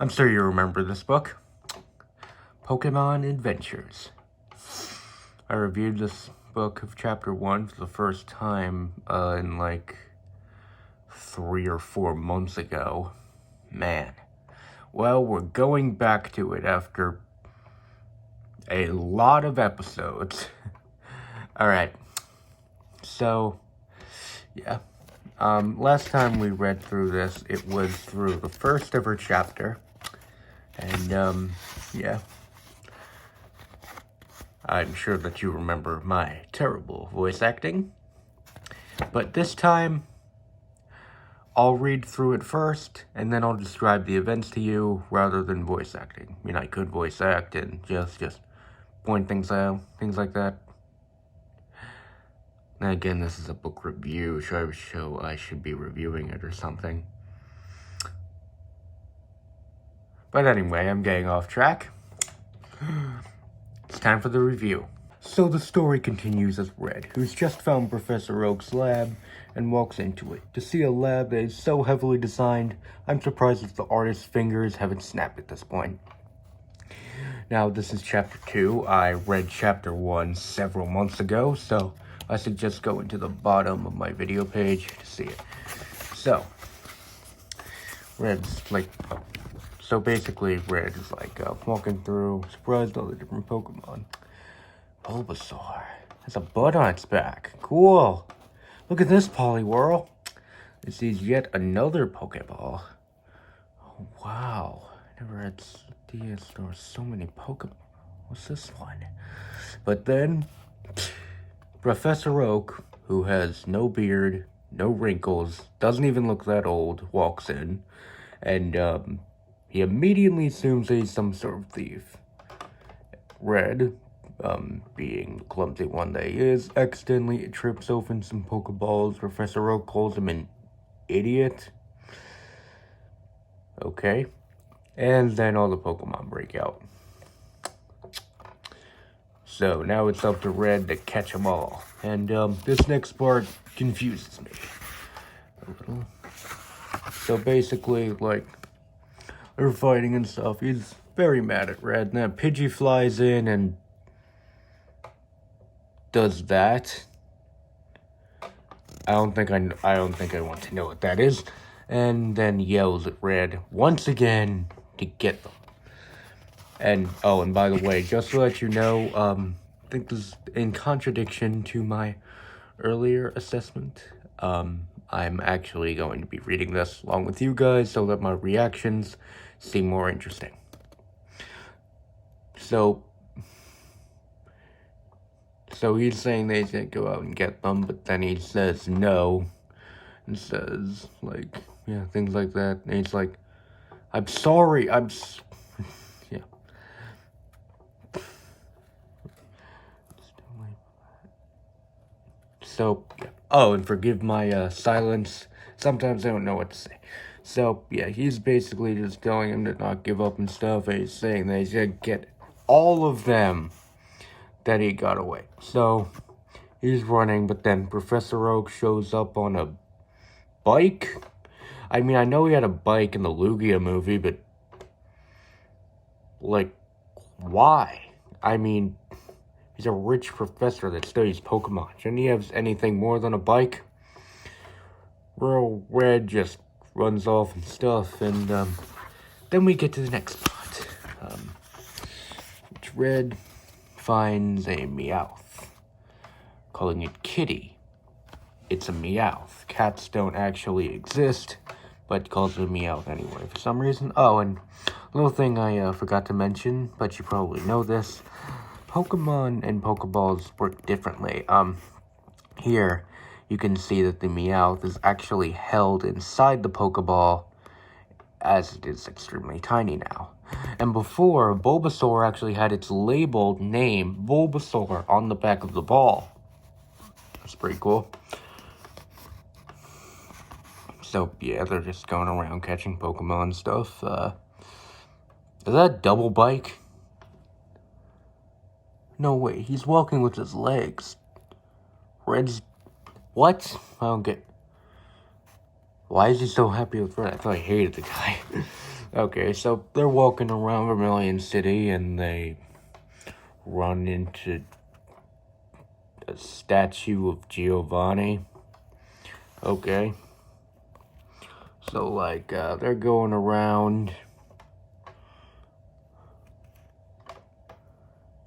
I'm sure you remember this book, Pokémon Adventures. I reviewed this book of chapter 1 for the first time in like 3 or 4 months ago. Man. Well, we're going back to it after a lot of episodes. Alright. So, yeah. Last time we read through this, it was through the first ever chapter. And, yeah. I'm sure that you remember my terrible voice acting. But this time, I'll read through it first, and then I'll describe the events to you, rather than voice acting. I mean, I could voice act and just point things out, things like that. And again, this is a book review, so I should be reviewing it or something. But anyway, I'm getting off track. It's time for the review. So the story continues as Red, who's just found Professor Oak's lab and walks into it. To see a lab that is so heavily designed, I'm surprised if the artist's fingers haven't snapped at this point. Now, this is chapter 2. I read chapter 1 several months ago, so I suggest going to the bottom of my video page to see it. So, Red's like... So basically, Red is like walking through, surprised all the different Pokemon. Bulbasaur has a bud on its back. Cool. Look at this, Poliwhirl. This is yet another Pokeball. Oh, wow. Never had there were so many Pokemon. What's this one? But then, Professor Oak, who has no beard, no wrinkles, doesn't even look that old, walks in, and he immediately assumes that he's some sort of thief. Red, being the clumsy one that he is, accidentally trips open some Pokeballs. Professor Oak calls him an idiot. Okay. And then all the Pokemon break out. So now it's up to Red to catch them all. And this next part confuses me a little. So basically, like, they're fighting and stuff. He's very mad at Red. And then Pidgey flies in and does that. I don't think I want to know what that is. And then yells at Red once again to get them. And oh, and by the way, just to let you know, I think this is in contradiction to my earlier assessment. I'm actually going to be reading this along with you guys so that my reactions seem more interesting. So he's saying they should go out and get them, but then he says no, and says, like, yeah, things like that, and he's like, I'm sorry, yeah. So, yeah. Oh, and forgive my silence, sometimes I don't know what to say. So, yeah, he's basically just telling him to not give up and stuff, and he's saying that he should get all of them that he got away. So, he's running, but then Professor Oak shows up on a bike. I mean, I know he had a bike in the Lugia movie, but, like, why? I mean, he's a rich professor that studies Pokemon. Shouldn't he have anything more than a bike? Rural Red just runs off and stuff, and then we get to the next part. Which Red finds a Meowth, calling it Kitty. It's a Meowth. Cats don't actually exist, but calls it a Meowth anyway for some reason. Oh, and a little thing I forgot to mention, but you probably know this. Pokemon and Pokeballs work differently. Here, you can see that the Meowth is actually held inside the Pokeball, as it is extremely tiny now. And before, Bulbasaur actually had its labeled name, Bulbasaur, on the back of the ball. That's pretty cool. So, yeah, they're just going around catching Pokemon stuff. Is that a double bike? No way, he's walking with his legs. Red's... What? I don't get... Why is he so happy with Red? I thought I hated the guy. Okay, so they're walking around Vermilion City and they run into a statue of Giovanni. Okay. So, like, they're going around.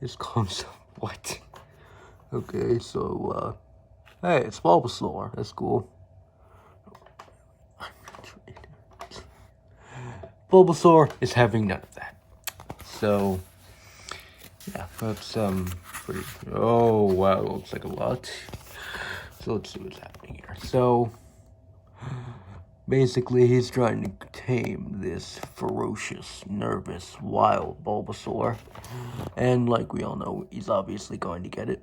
This comes. What? Okay, so, hey, it's Bulbasaur. That's cool. Bulbasaur is having none of that. So, yeah, that's, pretty. Oh, wow, looks like a lot. So, let's see what's happening here. So, basically, he's trying to tame this ferocious, nervous, wild Bulbasaur. And like we all know, he's obviously going to get it.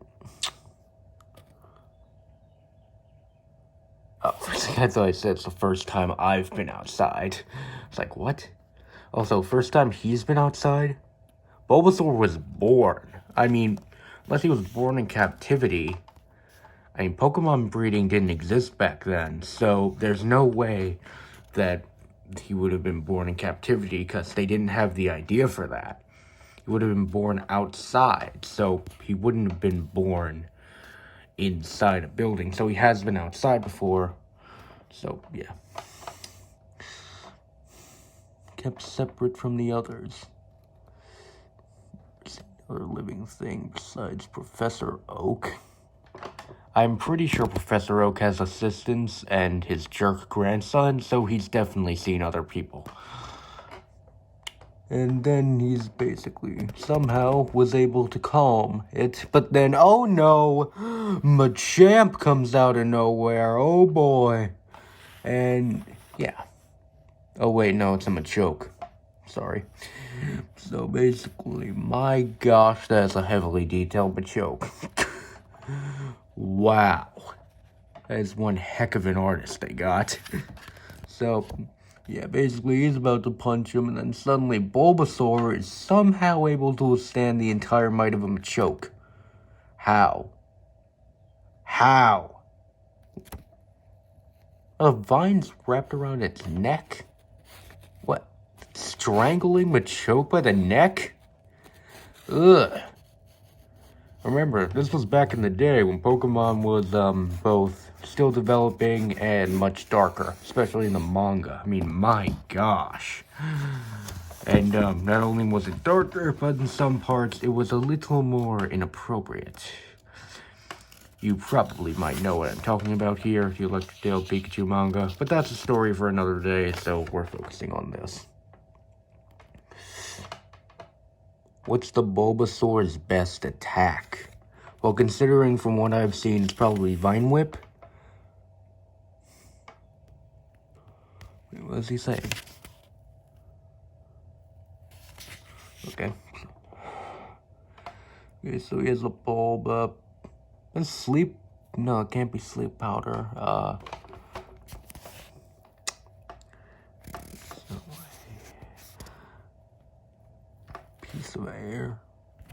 Oh, I thought I said it's the first time I've been outside. It's like, what? Also, first time he's been outside? Bulbasaur was born. I mean, unless he was born in captivity. I mean, Pokemon breeding didn't exist back then, so there's no way that he would have been born in captivity because they didn't have the idea for that. He would have been born outside, so he wouldn't have been born inside a building. So he has been outside before, so yeah. Kept separate from the others. There's another living thing besides Professor Oak. I'm pretty sure Professor Oak has assistants and his jerk grandson, so he's definitely seen other people. And then he's basically somehow was able to calm it. But then, oh no, Machamp comes out of nowhere. Oh boy. And yeah. Oh wait, no, it's a Machoke. Sorry. So basically, my gosh, that's a heavily detailed Machoke. Wow. That is one heck of an artist they got. So, yeah, basically he's about to punch him, and then suddenly Bulbasaur is somehow able to withstand the entire might of a Machoke. How? How? A vine's wrapped around its neck? What? Strangling Machoke by the neck? Ugh. Remember, this was back in the day when Pokemon was, both still developing and much darker, especially in the manga. I mean, my gosh. And, not only was it darker, but in some parts, it was a little more inappropriate. You probably might know what I'm talking about here if you like the Dale Pikachu manga, but that's a story for another day, so we're focusing on this. What's the Bulbasaur's best attack? Well, considering from what I've seen, it's probably Vine Whip. Wait, what is he saying? Okay. Okay, so he has a bulb up. And sleep? No, it can't be sleep powder. Piece of air.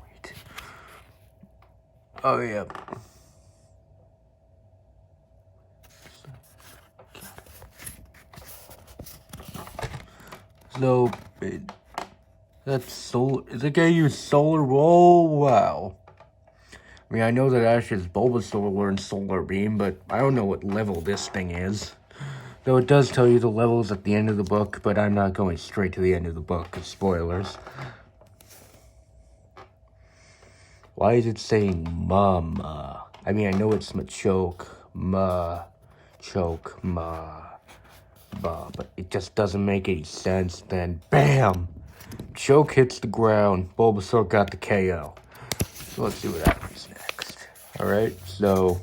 Wait. Oh, yeah. So, that's solar. Is it gonna use solar? Oh, wow. I mean, I know that Ash's Bulbasaur learned Solar Beam, but I don't know what level this thing is. Though it does tell you the levels at the end of the book, but I'm not going straight to the end of the book, because spoilers. Why is it saying Mama? I mean, I know it's Machoke, Choke, but it just doesn't make any sense. Then, BAM! Choke hits the ground, Bulbasaur got the KO. So let's see what happens next. Alright, so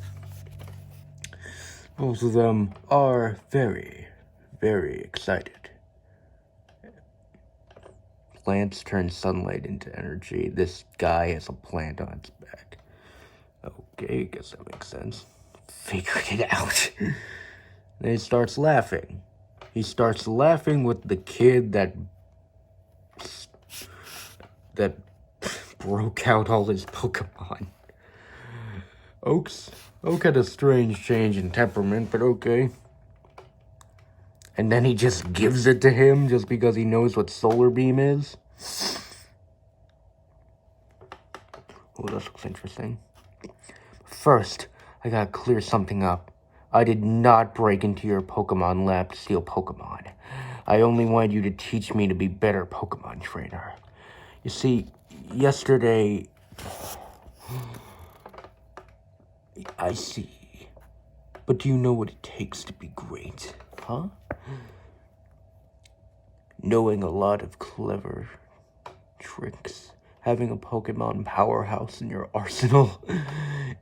both of them are very, very excited. Plants turn sunlight into energy. This guy has a plant on its back. Okay, guess that makes sense. Figured it out. Then he starts laughing. He starts laughing with the kid that broke out all his Pokemon. Oak had a strange change in temperament, but okay. And then he just gives it to him just because he knows what solar beam is. Oh, this looks interesting. First, I gotta clear something up. I did not break into your Pokemon lab to steal Pokemon. I only wanted you to teach me to be better Pokemon trainer. You see, yesterday... I see. But do you know what it takes to be great, huh? Knowing a lot of clever tricks. Having a Pokemon powerhouse in your arsenal.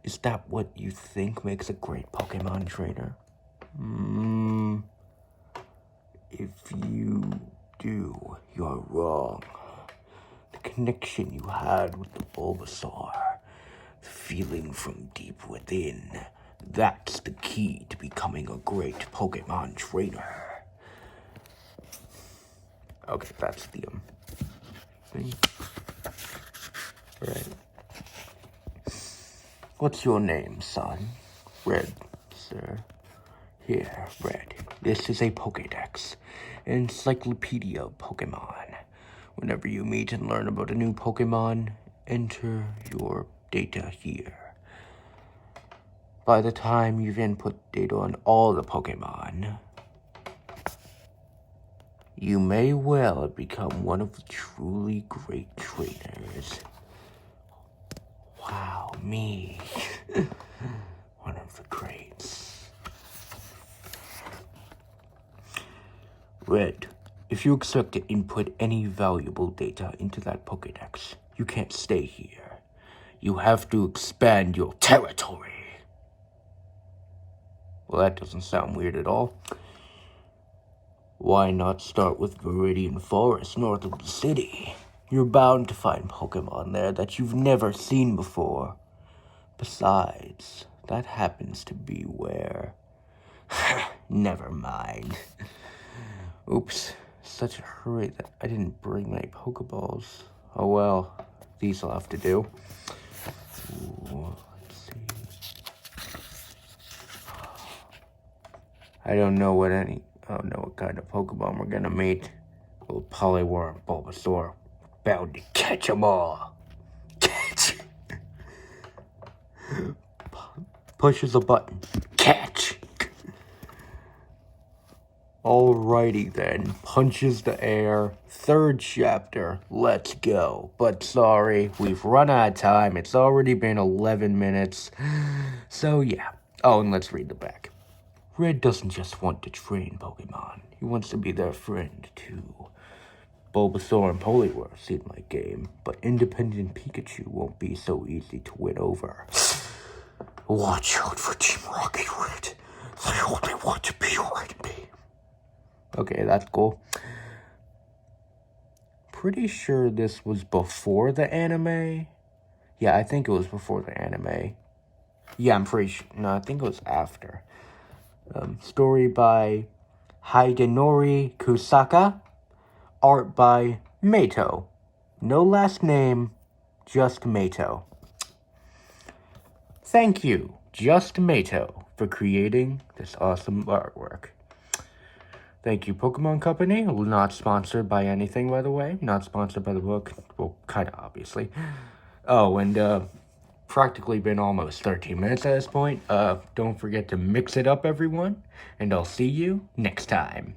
Is that what you think makes a great Pokemon trainer? If you do, you're wrong. The connection you had with the Bulbasaur, the feeling from deep within, that's the key to becoming a great Pokemon trainer. Okay, that's the thing. Right. What's your name, son? Red, sir. Here, Red. This is a Pokédex, an encyclopedia of Pokemon. Whenever you meet and learn about a new Pokemon, enter your data here. By the time you've input data on all the Pokemon, you may well become one of the truly great trainers. Wow, me. One of the greats. Red, if you expect to input any valuable data into that Pokédex, you can't stay here. You have to expand your territory. Well, that doesn't sound weird at all. Why not start with Viridian Forest north of the city? You're bound to find Pokemon there that you've never seen before. Besides, that happens to be where... Never mind. Oops, such a hurry that I didn't bring my Pokeballs. Oh well, these will have to do. Ooh, let's see. I don't know what kind of Pokemon we're gonna meet. Well, Poliwhirl and Bulbasaur, bound to catch 'em all. Catch! Pushes a button. Catch! Alrighty then, punches the air. Third chapter, let's go. But sorry, we've run out of time. It's already been 11 minutes. So yeah. Oh, and let's read the back. Red doesn't just want to train Pokemon. He wants to be their friend, too. Bulbasaur and Poliwhirl seem like game, but independent Pikachu won't be so easy to win over. Watch out for Team Rocket Red. They only want to be like me. Okay, that's cool. Pretty sure this was before the anime. Yeah, I think it was before the anime. Yeah, I'm pretty sure. No, I think it was after. Story by Hidenori Kusaka. Art by Meito. No last name, just Meito. Thank you, Just Meito, for creating this awesome artwork. Thank you, Pokemon Company. Not sponsored by anything, by the way. Not sponsored by the book. Well, kind of, obviously. Oh, and, practically been almost 13 minutes at this point. Don't forget to mix it up, everyone. And I'll see you next time.